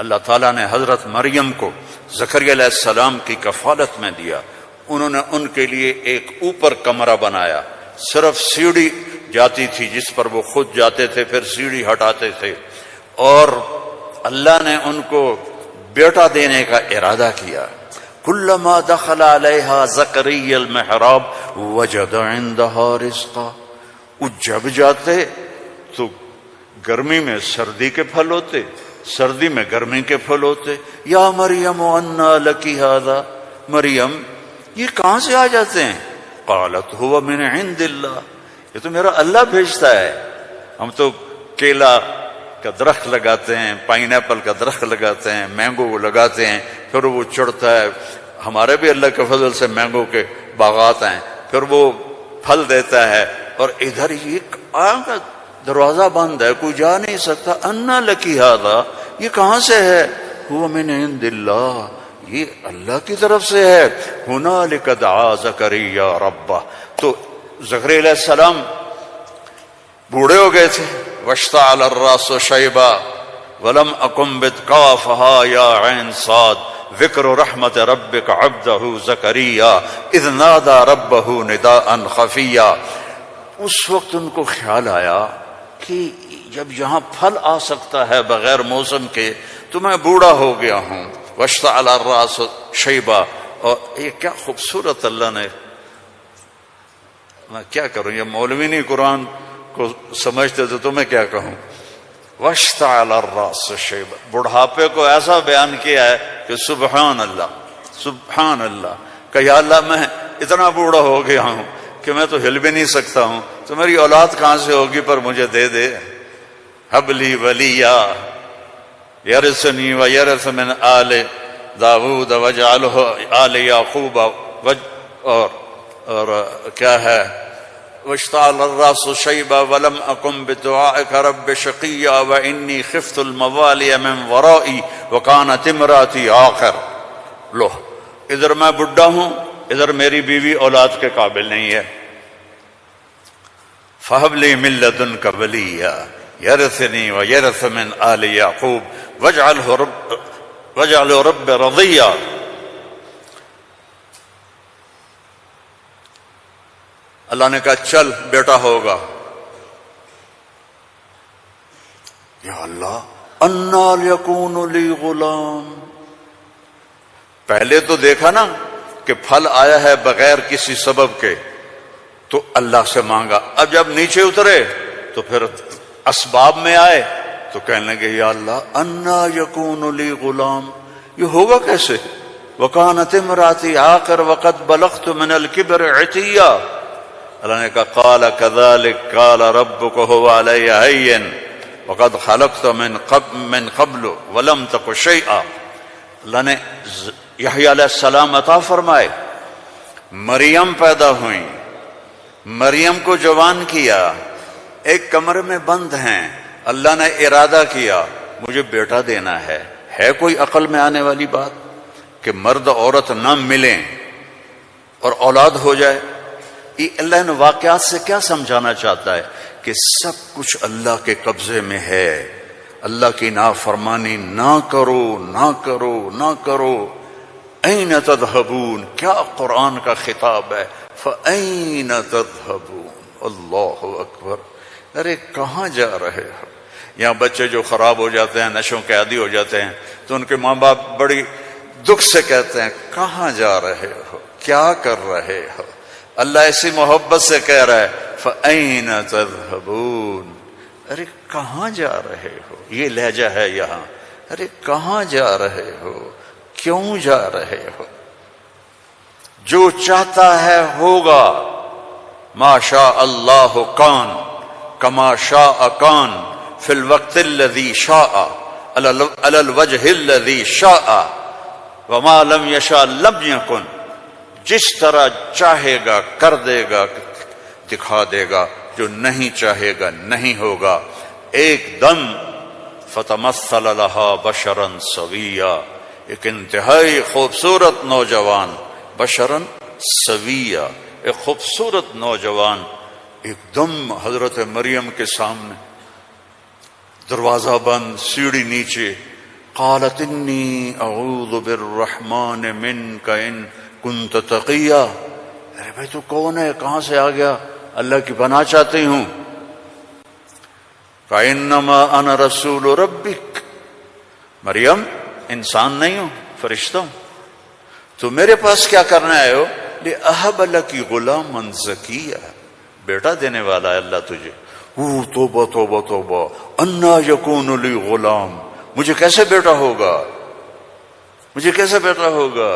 اللہ تعالیٰ نے حضرت مریم کو زکریا علیہ السلام کی کفالت میں دیا. انہوں نے ان کے لیے ایک اوپر کمرہ بنایا، صرف سیڑھی جاتی تھی جس پر وہ خود جاتے تھے، پھر سیڑھی ہٹاتے تھے. اور اللہ نے ان کو بیٹا دینے کا ارادہ کیا. کلما دخل علیہا زکریا المحراب وجد عندها رزقا. وہ جب جاتے تو گرمی میں سردی کے پھل ہوتے، سردی میں گرمی کے پھل ہوتے. یا مریم انا لکی ھذا، مریم یہ کہاں سے آ جاتے ہیں؟ قالت هو من عند اللہ، یہ تو میرا اللہ بھیجتا ہے. ہم تو کیلا کا درخت لگاتے ہیں، پائن ایپل کا درخت لگاتے ہیں، مینگو لگاتے ہیں، پھر وہ چڑھتا ہے. ہمارے بھی اللہ کے فضل سے مینگو کے باغات ہیں، پھر وہ پھل دیتا ہے. اور ادھر یہ دروازہ بند ہے، کوئی جا نہیں سکتا. انا لکی ھذا، یہ کہاں سے ہے؟ هو من عند اللہ، یہ اللہ کی طرف سے ہے. ہنالک دعا زکریا ربہ. تو زکریا علیہ السلام بوڑھے ہو گئے تھے. واشتعل الراس شیبا ولم اکن بتقافها یا عین صاد ذکر رحمت ربک عبدہ زکریا اذ نادى ربہ نداء خفیا. اس وقت ان کو خیال آیا کہ جب یہاں پھل آ سکتا ہے بغیر موسم کے تو میں بوڑھا ہو گیا ہوں. واشتعل الراس شیبا. اور یہ کیا خوبصورت اللہ نے، میں کیا کروں، یہ مولوی نہیں قرآن کو سمجھتے تو تمہیں کیا کہوں. واشتعل الراس شیبا، بڑھاپے کو ایسا بیان کیا ہے کہ سبحان اللہ سبحان اللہ. کہ یا اللہ میں اتنا بوڑھا ہو گیا ہوں کہ میں تو ہل بھی نہیں سکتا ہوں، تو میری اولاد کہاں سے ہوگی، پر مجھے دے دے. ہب لی ولیا یرثنی ویرث من آل داود واجعلہ آل یعقوب. اور کیا ہے، واشتعل الراس شیبا ولم اکن بدعائک رب شقیا وانی خفت الموالی من ورائی وکانت امراتی عاقر. لو ادھر میں بڈھا ہوں، ادھر میری بیوی اولاد کے قابل نہیں ہے. فہب لی من لدنک ولیا یرثنی ویرث من آل یعقوب واجعلہ رب رضیا. اللہ نے کہا چل بیٹا ہوگا. یا اللہ انا یکون لی غلام. پہلے تو دیکھا نا کہ پھل آیا ہے بغیر کسی سبب کے، تو اللہ سے مانگا. اب جب نیچے اترے تو پھر اسباب میں آئے تو کہنے لگے یا اللہ انا یکون لی غلام، یہ ہوگا کیسے؟ وکانت امراتی عاقر وقد بلغت من الکبر عتیا. اللہ نے کہا قال كذلك قال ربك هو علي هين وقد خلقت من قبل ولم تك شيئا. اللہ نے یحییٰ علیہ السلام عطا فرمائے، مریم پیدا ہوئیں، مریم کو جوان کیا، ایک کمرے میں بند ہیں. اللہ نے ارادہ کیا مجھے بیٹا دینا ہے. ہے کوئی عقل میں آنے والی بات کہ مرد عورت نہ ملیں اور اولاد ہو جائے؟ یہ اللہ نے واقعات سے کیا سمجھانا چاہتا ہے کہ سب کچھ اللہ کے قبضے میں ہے. اللہ کی نافرمانی نہ کرو نہ کرو نہ کرو. این تذہبون، کیا قرآن کا خطاب ہے. فَأَيْنَ تَذْهَبُونَ. اللہ اکبر. ارے کہاں جا رہے ہو؟ یہاں بچے جو خراب ہو جاتے ہیں، نشوں کے عادی ہو جاتے ہیں، تو ان کے ماں باپ بڑی دکھ سے کہتے ہیں کہاں جا رہے ہو، کیا کر رہے ہو. اللہ ایسی محبت سے کہہ رہا ہے فَأَيْنَ تَذْهَبُونَ. ارے کہاں جا رہے ہو. یہ لہجہ ہے یہاں. ارے کہاں جا رہے ہو، کیوں جا رہے ہو. جو چاہتا ہے ہوگا. ما شاء اللہ کان کما شاء کان فی الوقت الذی شاء علی الوجہ الذی شاء وما لم یشاء لم یکن. جس طرح چاہے گا کر دے گا، دکھا دے گا، جو نہیں چاہے گا نہیں ہوگا. ایک دم فتمثل لها بشرا سویا. ایک انتہائی خوبصورت نوجوان، بشرا سویا، ایک خوبصورت نوجوان ایک دم حضرت مریم کے سامنے. دروازہ بند، سیڑھی نیچے، قالت انی اعوذ بالرحمن منک ان کنت تقیا. ارے بھائی تو کون ہے, کہاں سے آ گیا؟ اللہ کی پناہ چاہتی ہوں. فإنما أنا رسول ربک. مریم انسان نہیں ہوں, فرشتہ ہوں. تو میرے پاس کیا کرنے آئے ہو؟ لأہب لکی غلاما زکیا, بیٹا دینے والا ہے اللہ تجھے. توبہ توبہ توبہ, انا یکون لی غلام, مجھے کیسے بیٹا ہوگا, مجھے کیسے بیٹا ہوگا؟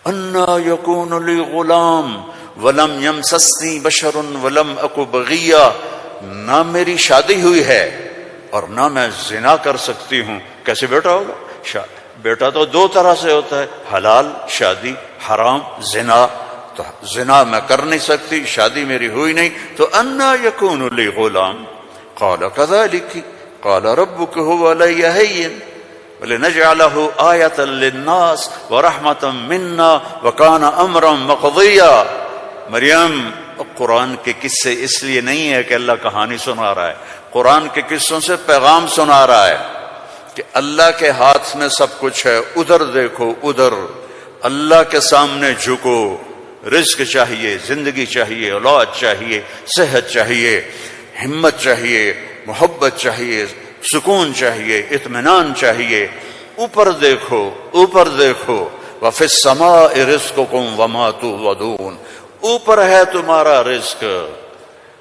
انا یکون لی غلام ولم یمسسنی بشر ولم اک بغیا. نہ میری شادی ہوئی ہے اور نہ میں زنا کر سکتی ہوں, کیسے بیٹا ہوگا؟ بیٹا تو دو طرح سے ہوتا ہے, حلال شادی, حرام زنا. تو زنا میں کر نہیں سکتی, شادی میری ہوئی نہیں, تو انا یکون لی غلام. قال کذلک قال ربک هو علی هین ولنجعله آیۃ للناس ورحمۃ منا وکان امرا مقضیا. مریم, قرآن کے قصے اس لیے نہیں ہے کہ اللہ کہانی سنا رہا ہے, قرآن کے قصوں سے پیغام سنا رہا ہے کہ اللہ کے ہاتھ میں سب کچھ ہے. ادھر دیکھو, ادھر اللہ کے سامنے جھکو. رزق چاہیے, زندگی چاہیے, اولاد چاہیے, صحت چاہیے, ہمت چاہیے, محبت چاہیے, سکون چاہیے, اطمینان چاہیے. اوپر دیکھو, اوپر دیکھو. وفی السماء رزقکم وما توعدون, اوپر ہے تمہارا رزق.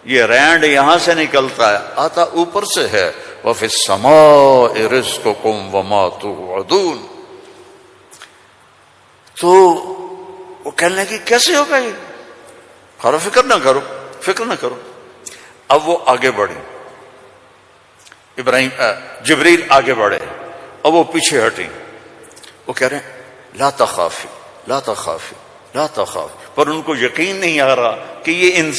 یہ رینڈ یہاں سے نکلتا ہے, آتا اوپر سے ہے. وفی السماء رزقکم وما توعدون. تو وہ کہنے لگی کیسے ہوگا یہ؟ کرو فکر نہ کرو, فکر نہ کرو. اب وہ آگے بڑھے, جبریل آگے بڑھے, اب وہ پیچھے ہٹیں. وہ کہہ رہے ہیں لا تخافی لا تخافی لا تخافی. پر ان کو یقین نہیں آ رہا کہ یہ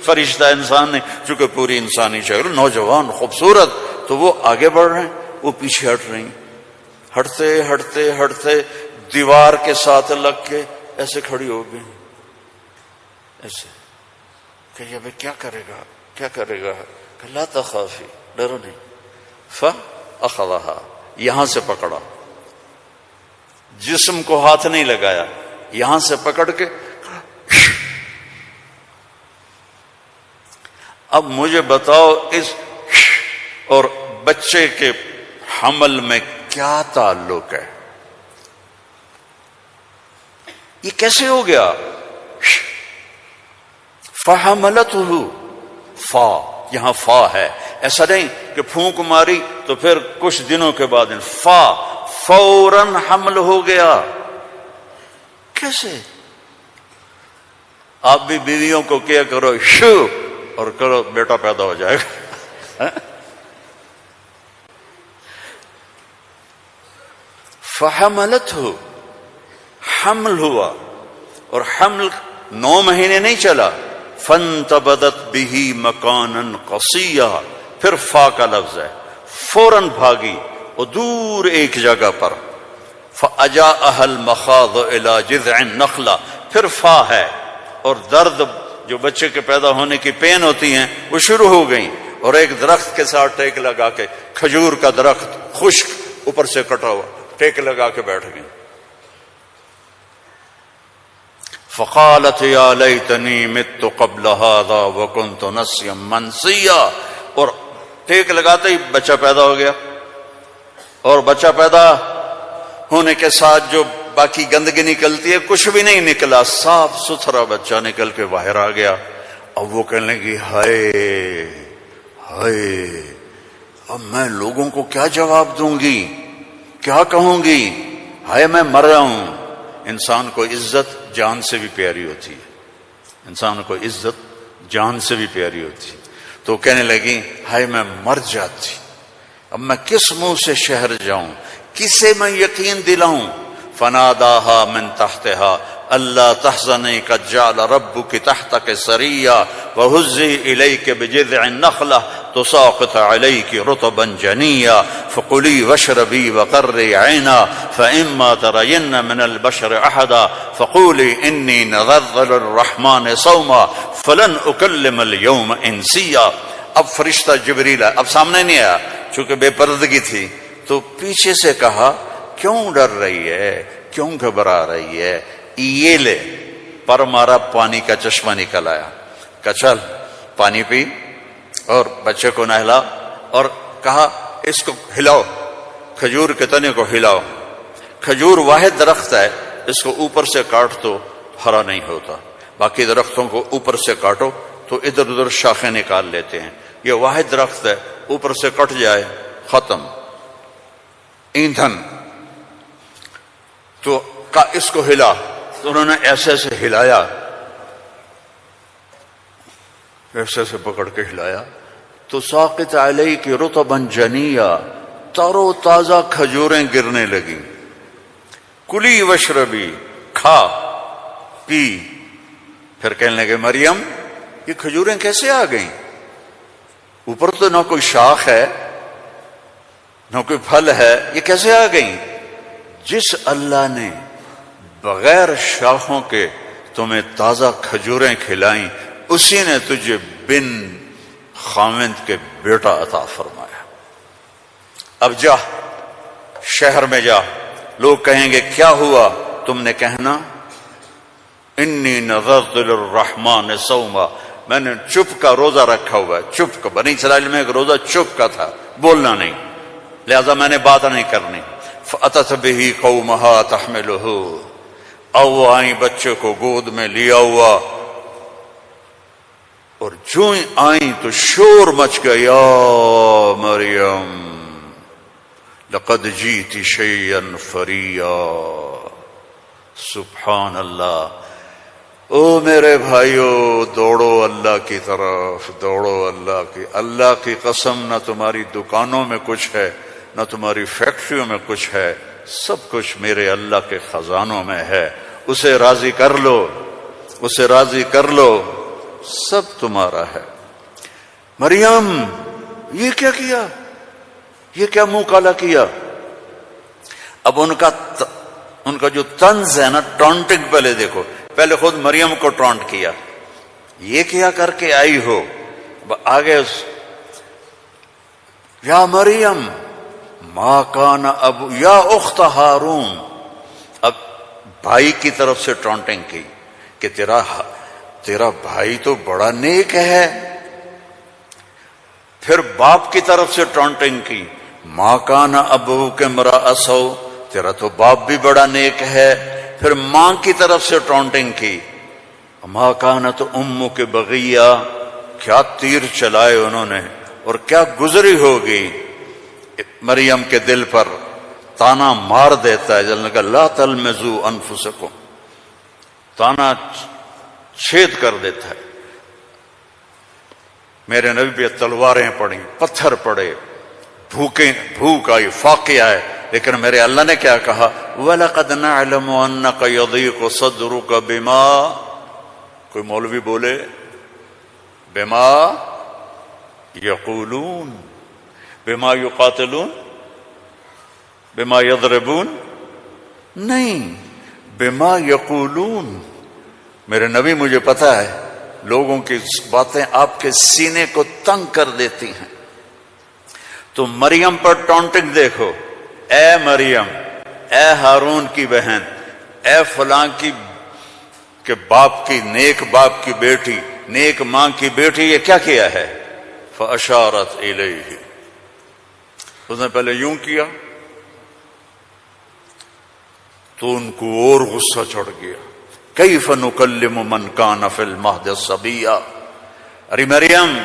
فرشتہ انسان ہے, چونکہ پوری انسانی شکل, نوجوان, خوبصورت. تو وہ آگے بڑھ رہے ہیں, وہ پیچھے ہٹ رہی ہیں. ہٹتے ہٹتے ہٹتے دیوار کے ساتھ لگ کے ایسے کھڑی ہو گئی, ایسے کہ یہ بھائی کیا کرے گا, کیا کرے گا؟ کہ لا تخافی, ڈرو نہیں. فأخذها, یہاں سے پکڑا, جسم کو ہاتھ نہیں لگایا, یہاں سے پکڑ کے. اب مجھے بتاؤ اس اور بچے کے حمل میں کیا تعلق ہے؟ یہ کیسے ہو گیا؟ فحملتہ, فا یہاں فا ہے, ایسا نہیں کہ پھونک ماری تو پھر کچھ دنوں کے بعد فا فوراً حمل ہو گیا. کیسے؟ آپ بھی بیویوں کو کیا کرو شو اور کرو بیٹا پیدا ہو جائے گا. فحملتہ, حمل ہوا, اور حمل 9 مہینے نہیں چلا. فانتبذت به مکانا قصیا, پھر فا کا لفظ ہے, فوراً بھاگی اور دور ایک جگہ پر. فاجاءها المخاض الى جذع النخلہ, پھر فا ہے, اور درد جو بچے کے پیدا ہونے کی پین ہوتی ہیں وہ شروع ہو گئیں, اور ایک درخت کے ساتھ ٹیک لگا کے, کھجور کا درخت خشک اوپر سے کٹا ہوا, ٹیک لگا کے بیٹھ گئی. فقالت یا لیتنی مت قبل هذا وکنت نسیا منسیا, اور ٹیک لگاتے ہی بچہ پیدا ہو گیا, اور بچہ پیدا ہونے کے ساتھ جو باقی گندگی نکلتی ہے کچھ بھی نہیں نکلا, صاف ستھرا بچہ نکل کے باہر آ گیا. اب وہ کہنے لگی ہائے ہائے, اب میں لوگوں کو کیا جواب دوں گی, کیا کہوں گی, ہائے میں مر رہا ہوں. انسان کو عزت جان سے بھی پیاری ہوتی ہے, انسان کو عزت جان سے بھی پیاری ہوتی ہے. تو کہنے لگی ہائے میں مر جاتی, اب میں کس منہ سے شہر جاؤں, کسے میں یقین دلاؤں. فناداها من تحتها اللہ تحزنی قد جعل ربک تحتک سریا وہزی الیک بجذع النخلہ تساقط علیک رطبا جنیا فقلی واشربی وقرری عینا فاما ترین من البشر احدا فقولی انی نذرت للرحمن صوما فلن اکلم اليوم انسیا. اب فرشتہ جبریل اب سامنے نہیں آیا, چونکہ بے پردگی تھی, تو پیچھے سے کہا کیوں ڈر رہی ہے، کیوں گھبرا رہی ہے؟ یہ لے، پر مارا، پانی کا چشمہ نکل آیا، کہا چل پانی پی اور بچے کو نہلا، اور کہا اس کو ہلاؤ، کھجور کے تنے کو ہلاؤ۔ کھجور واحد درخت ہے، اس کو اوپر سے کاٹ تو ہرا نہیں ہوتا، باقی درختوں کو اوپر سے کاٹو تو ادھر ادھر شاخیں نکال لیتے ہیں، یہ واحد درخت ہے، اوپر سے کٹ جائے ختم، ایندھن۔ تو کہا اس کو ہلا، تو انہوں نے ایسے ایسے ہلایا، ایسے ایسے پکڑ کے ہلایا تو ساقط علیہ کی رطبا جنیا، تر و تازہ کھجوریں گرنے لگی۔ کلی وشربی، کھا پی۔ پھر کہنے لگے مریم یہ کھجوریں کیسے آ گئیں؟ اوپر تو نہ کوئی شاخ ہے نہ کوئی پھل ہے، یہ کیسے آ گئیں؟ جس اللہ نے بغیر شاخوں کے تمہیں تازہ کھجوریں کھلائیں، اسی نے تجھے بن خاوند کے بیٹا عطا فرمایا۔ اب جا شہر میں جا، لوگ کہیں گے کیا ہوا؟ تم نے کہنا انی نذرت للرحمن صوما، میں نے چپ کا روزہ رکھا ہوا ہے، چپ کا۔ بنی اسرائیل میں ایک روزہ چپ کا تھا، بولنا نہیں، لہذا میں نے بات نہیں کرنی۔ فأتت به قومها تحمله، او آئیں بچے کو گود میں لیا ہوا، اور جو آئیں تو شور مچ گیا، یا مریم لقد جیت شیئا فریا۔ سبحان اللہ۔ او میرے بھائیو، دوڑو اللہ کی طرف، دوڑو اللہ کی۔ اللہ کی قسم، نہ تمہاری دکانوں میں کچھ ہے، نہ تمہاری فیکٹریوں میں کچھ ہے، سب کچھ میرے اللہ کے خزانوں میں ہے۔ اسے راضی کر لو، اسے راضی کر لو، سب تمہارا ہے۔ مریم یہ کیا کیا؟ یہ کیا منہ کالا کیا؟ اب ان کا جو طنز ہے نا، ٹونٹنگ، پہلے دیکھو، پہلے خود مریم کو ٹونٹ کیا، یہ کیا کر کے آئی ہو؟ آگے یا مریم ما کان ابو، یا اخت ہارون، اب بھائی کی طرف سے ٹونٹنگ کی کہ تیرا بھائی تو بڑا نیک ہے۔ پھر باپ کی طرف سے ٹونٹنگ کی، ماں کان ابوک امرأ سو، تیرا تو باپ بھی بڑا نیک ہے۔ پھر ماں کی طرف سے ٹونٹنگ کی، ماں کانت امک بغیہ، کیا تیر چلائے انہوں نے، اور کیا گزری ہوگی مریم کے دل پر، تانا مار دیتا ہے۔ جلنے کا لا تلمزوا انفسکم، تانا چھید کر دیتا ہے۔ میرے نبی پہ تلواریں پڑیں، پتھر پڑے، بھوک آئی، فاقے آئے، لیکن میرے اللہ نے کیا کہا؟ وَلَقَدْ نَعْلَمُ أَنَّكَ يَضِيقُ صَدْرُكَ بِمَا، کوئی مولوی بولے بِمَا يَقُولُونَ، بِمَا يُقَاتِلُونَ، بِمَا يَضْرِبُونَ، نہیں، بِمَا يَقُولُونَ۔ میرے نبی، مجھے پتا ہے لوگوں کی باتیں آپ کے سینے کو تنگ کر دیتی ہیں۔ تو مریم پر ٹونٹنگ دیکھو، اے مریم، اے ہارون کی بہن، اے فلاں کی کہ باپ کی، نیک باپ کی بیٹی، نیک ماں کی بیٹی، یہ کیا کیا ہے؟ فَأَشَارَتْ إِلَيْهِ، اس نے پہلے یوں کیا تو ان کو اور غصہ چڑھ گیا۔ کیف نکلم من کان فی المہد صبیا، ارے مریم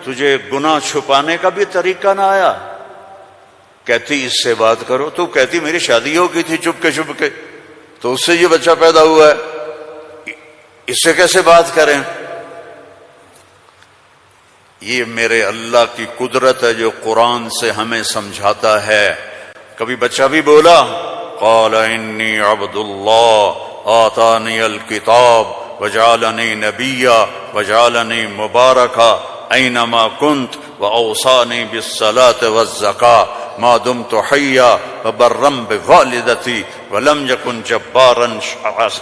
تجھے گناہ چھپانے کا بھی طریقہ نہ آیا؟ کہتی اس سے بات کرو، تو کہتی میری شادی ہو گئی تھی چپ کے، تو اس سے یہ بچہ پیدا ہوا ہے، اس سے کیسے بات کریں؟ یہ میرے اللہ کی قدرت ہے جو قرآن سے ہمیں سمجھاتا ہے۔ کبھی بچہ بھی بولا، قال انی عبد اللہ آتانی الکتاب وجعلنی نبیا وجعلنی مبارکا اینما کنت واوصانی بالصلاة والزکاة ما دمت حیا وبرا بوالدتی ولم یکن جبارا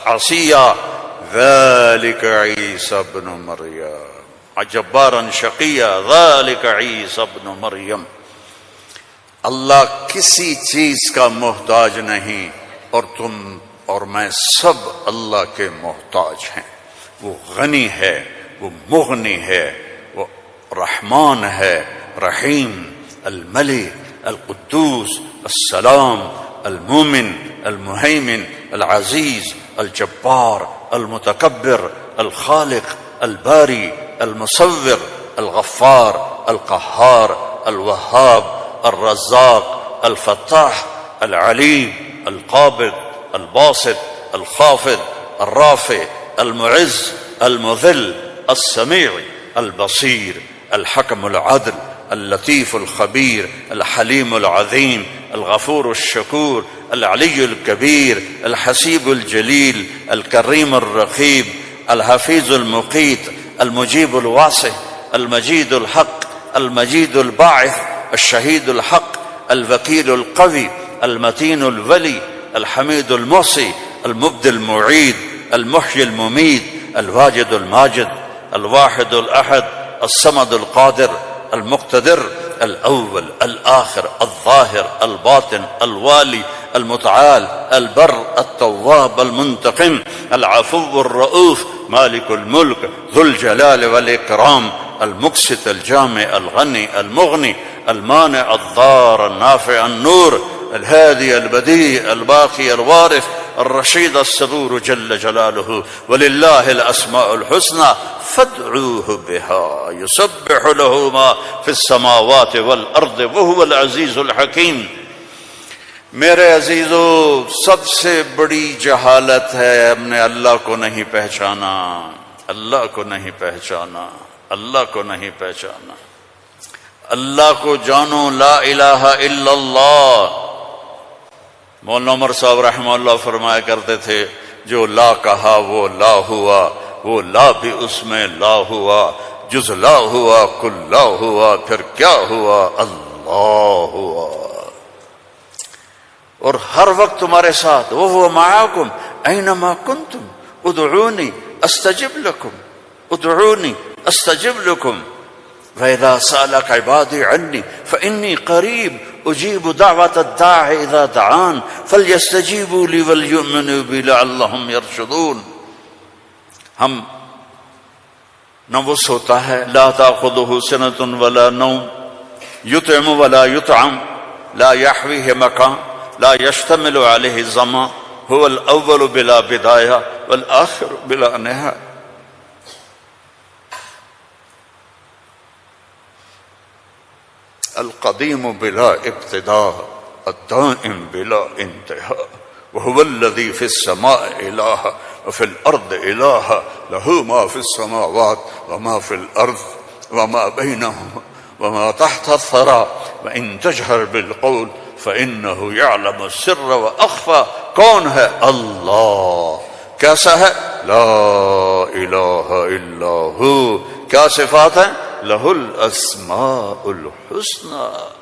عصیا ذلک عیسی ابن مریم، جبارا شقیا ذلک عیسی ابن مریم۔ اللہ کسی چیز کا محتاج نہیں، اور تم اور میں سب اللہ کے محتاج ہیں۔ وہ غنی ہے، وہ مغنی ہے، وہ رحمان ہے، رحیم، الملک، القدوس، السلام، المومن، المہیمن، العزیز، الجبار، المتکبر، الخالق، الباری، المصور، الغفار، القہار، الوہاب، الرزاق، الفتاح، العلیم، القابض، الباسط، الخافض، الرافع، المعز، المذل، السمیع، البصیر، الحکم العدل، اللطیف الخبیر، الحلیم العظیم، الغفور الشکور، العلی الکبیر، الحسیب الجلیل، الکریم الرقیب، الحفیظ المقیت، المجیب الواسع، المجید الحق، المجید الباعث، الشہید الحق، الوکیل القوی، المتین الولی، الحمید المحصی، المبدی المعید، المحیی الممید، الواجد الماجد، الواحد الأحد، الصمد القادر، المقتدر، الأول، الآخر، الظاهر، الباطن، الوالي، المتعال، البر، التواب، المنتقم، العفو الرؤوف، مالك الملك، ذو الجلال والإكرام، المقسط، الجامع، الغني، المغني، المانع، الضار، النافع، النور، الهادي، البديع، الباقي، الوارث، الرشيد، الصبور جل جلاله، ولله الأسماء الحسنى فادعوه بها يسبح له ما في السماوات والأرض وهو العزيز الحكيم۔ میرے عزیزو، سب سے بڑی جہالت ہے ہم نے اللہ کو نہیں پہچانا، اللہ کو نہیں پہچانا، اللہ کو نہیں پہچانا۔ اللہ کو جانو، لا الہ الا اللہ۔ مولانا عمر صاحب رحمہ اللہ فرمایا کرتے تھے، جو لا کہا وہ لا ہوا، وہ لا بھی اس میں لا ہوا، جز لا ہوا کل لا ہوا، پھر کیا ہوا؟ اللہ ہوا۔ اور ہر وقت تمہارے ساتھ، وہو معاکم اینما کنتم ادعونی استجب لکم، ادعونی استجب لکم، وَإِذَا سَأَلَكَ عِبَادِي عَنِّي فَإِنِّي قَرِيبٌ أُجِيبُ دَعْوَةَ الدَّاعِ إِذَا دَعَانِ فَلْيَسْتَجِيبُوا لِي وَلْيُؤْمِنُوا بِي لَعَلَّهُمْ يَرْشُدُونَ۔ ہم نہ وہ سوتا ہے، لا تأخذه سنة ولا نوم، يطعم ولا يطعم، لا يحويه مكان، لا يشتمل عليه الزمان، هو الأول بلا بداية والآخر بلا نهاية۔ القديم بلا ابتداء، الدائم بلا انتهاء، وهو الذي في السماء إله وفي الأرض إله، له ما في السماوات وما في الأرض وما بينهما وما تحت الثرى، وإن تجهر بالقول فإنه يعلم السر وأخفى۔ کون ہے؟ اللہ۔ کیسا ہے؟ لا الہ الا ہو۔ کیا صفات ہیں؟ لہ الاسماء الحسنى۔